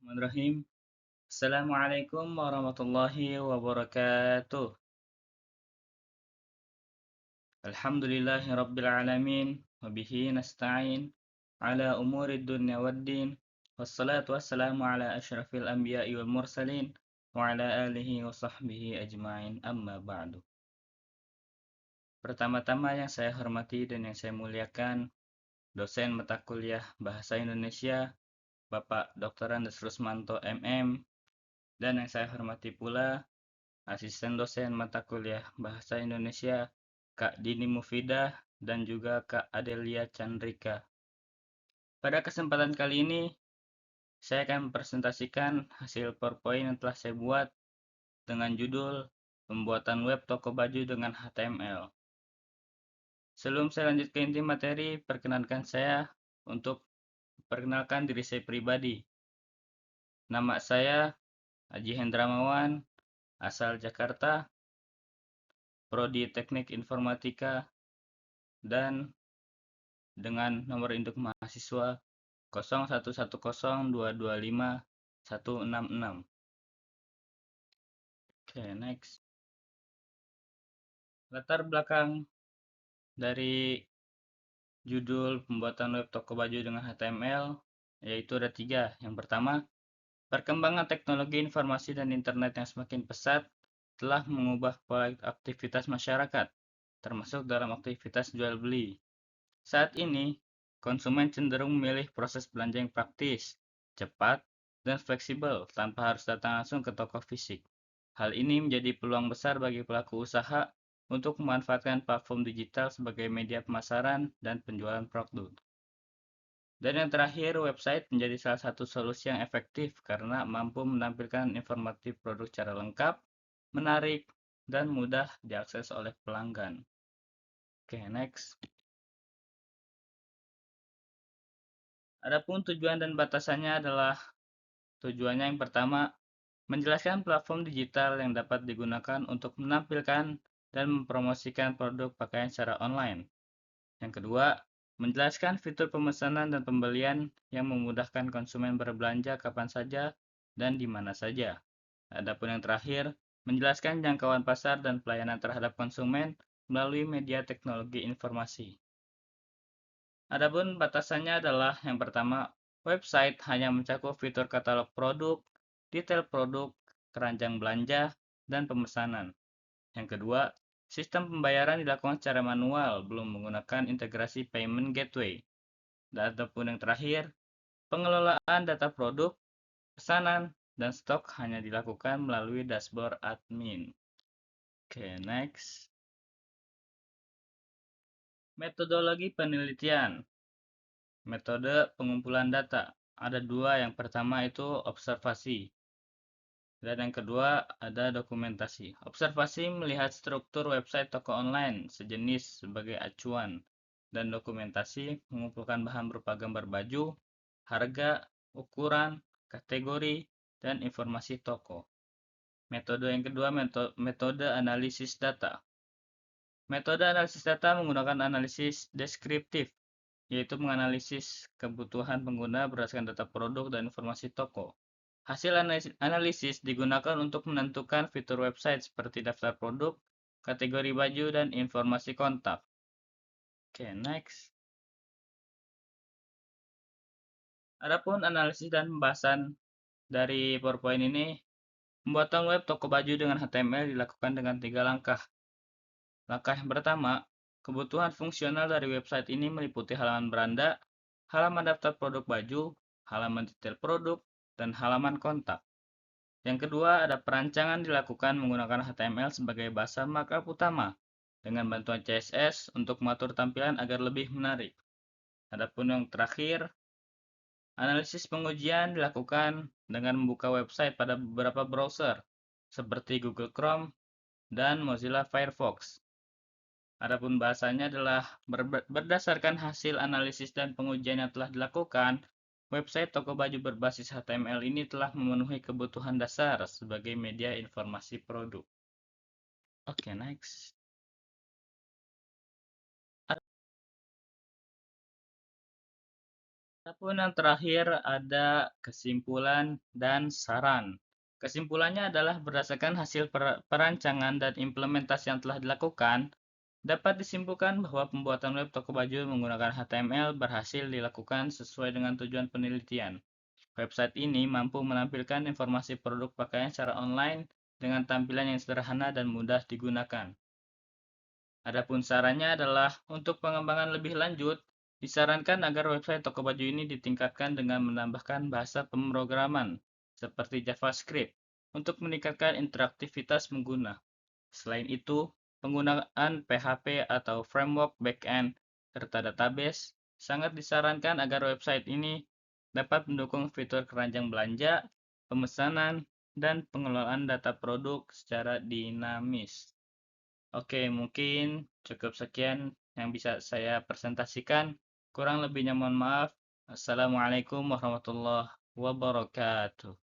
Bismillahirrahmanirrahim. Assalamualaikum warahmatullahi wabarakatuh. Alhamdulillahi rabbil alamin. Wabihi nasta'in. Ala umuri dunya waddin. Wassalatu wassalamu ala ashrafil anbiya'i wal mursalin. Wa ala alihi wa sahbihi ajma'in amma ba'du. Pertama-tama yang saya hormati dan yang saya muliakan, dosen mata kuliah Bahasa Indonesia, Bapak Dr. Andes Rusmanto MM, dan yang saya hormati pula asisten dosen mata kuliah Bahasa Indonesia, Kak Dini Mufidah, dan juga Kak Adelia Chandrika. Pada kesempatan kali ini, saya akan mempresentasikan hasil PowerPoint yang telah saya buat dengan judul Pembuatan Web Toko Baju dengan HTML. Sebelum saya lanjut ke inti materi, perkenankan saya untuk memperkenalkan diri saya pribadi. Nama saya Haji Hendramawan, asal Jakarta, Prodi Teknik Informatika, dan dengan nomor induk mahasiswa 0110225166. Oke, next. Latar belakang dari judul pembuatan web toko baju dengan HTML yaitu ada 3. Yang pertama, perkembangan teknologi informasi dan internet yang semakin pesat telah mengubah pola aktivitas masyarakat, termasuk dalam aktivitas jual beli. Saat ini, konsumen cenderung memilih proses belanja yang praktis, cepat, dan fleksibel tanpa harus datang langsung ke toko fisik. Hal ini menjadi peluang besar bagi pelaku usaha untuk memanfaatkan platform digital sebagai media pemasaran dan penjualan produk. Dan yang terakhir, website menjadi salah satu solusi yang efektif karena mampu menampilkan informasi produk secara lengkap, menarik, dan mudah diakses oleh pelanggan. Oke, next. Adapun tujuan dan batasannya adalah tujuannya yang pertama, menjelaskan platform digital yang dapat digunakan untuk menampilkan dan mempromosikan produk pakaian secara online. Yang kedua, menjelaskan fitur pemesanan dan pembelian yang memudahkan konsumen berbelanja kapan saja dan di mana saja. Adapun yang terakhir, menjelaskan jangkauan pasar dan pelayanan terhadap konsumen melalui media teknologi informasi. Adapun batasannya adalah yang pertama, website hanya mencakup fitur katalog produk, detail produk, keranjang belanja, dan pemesanan. Yang kedua, sistem pembayaran dilakukan secara manual, belum menggunakan integrasi payment gateway. Dan ataupun yang terakhir, pengelolaan data produk, pesanan, dan stok hanya dilakukan melalui dashboard admin. Oke, next. Metodologi penelitian. Metode pengumpulan data. Ada 2, yang pertama itu observasi. Dan yang kedua ada dokumentasi. Observasi melihat struktur website toko online sejenis sebagai acuan. Dan dokumentasi mengumpulkan bahan berupa gambar baju, harga, ukuran, kategori, dan informasi toko. Metode yang kedua metode analisis data. Metode analisis data menggunakan analisis deskriptif, yaitu menganalisis kebutuhan pengguna berdasarkan data produk dan informasi toko. Hasil analisis digunakan untuk menentukan fitur website seperti daftar produk, kategori baju, dan informasi kontak. Oke, next. Adapun analisis dan pembahasan dari PowerPoint ini, pembuatan web toko baju dengan HTML dilakukan dengan 3 langkah. Langkah yang pertama, kebutuhan fungsional dari website ini meliputi halaman beranda, halaman daftar produk baju, halaman detail produk, dan halaman kontak. Yang kedua, ada perancangan dilakukan menggunakan HTML sebagai bahasa markup utama dengan bantuan CSS untuk mengatur tampilan agar lebih menarik. Adapun yang terakhir, analisis pengujian dilakukan dengan membuka website pada beberapa browser seperti Google Chrome dan Mozilla Firefox. Adapun bahasanya adalah berdasarkan hasil analisis dan pengujian yang telah dilakukan, website toko baju berbasis HTML ini telah memenuhi kebutuhan dasar sebagai media informasi produk. Oke, next. Adapun yang terakhir ada kesimpulan dan saran. Kesimpulannya adalah berdasarkan hasil perancangan dan implementasi yang telah dilakukan, dapat disimpulkan bahwa pembuatan web toko baju menggunakan HTML berhasil dilakukan sesuai dengan tujuan penelitian. Website ini mampu menampilkan informasi produk pakaian secara online dengan tampilan yang sederhana dan mudah digunakan. Adapun sarannya adalah untuk pengembangan lebih lanjut, disarankan agar website toko baju ini ditingkatkan dengan menambahkan bahasa pemrograman seperti JavaScript untuk meningkatkan interaktivitas pengguna. Selain itu, penggunaan PHP atau framework backend serta database sangat disarankan agar website ini dapat mendukung fitur keranjang belanja, pemesanan, dan pengelolaan data produk secara dinamis. Oke, mungkin cukup sekian yang bisa saya presentasikan. Kurang lebihnya mohon maaf. Assalamualaikum warahmatullahi wabarakatuh.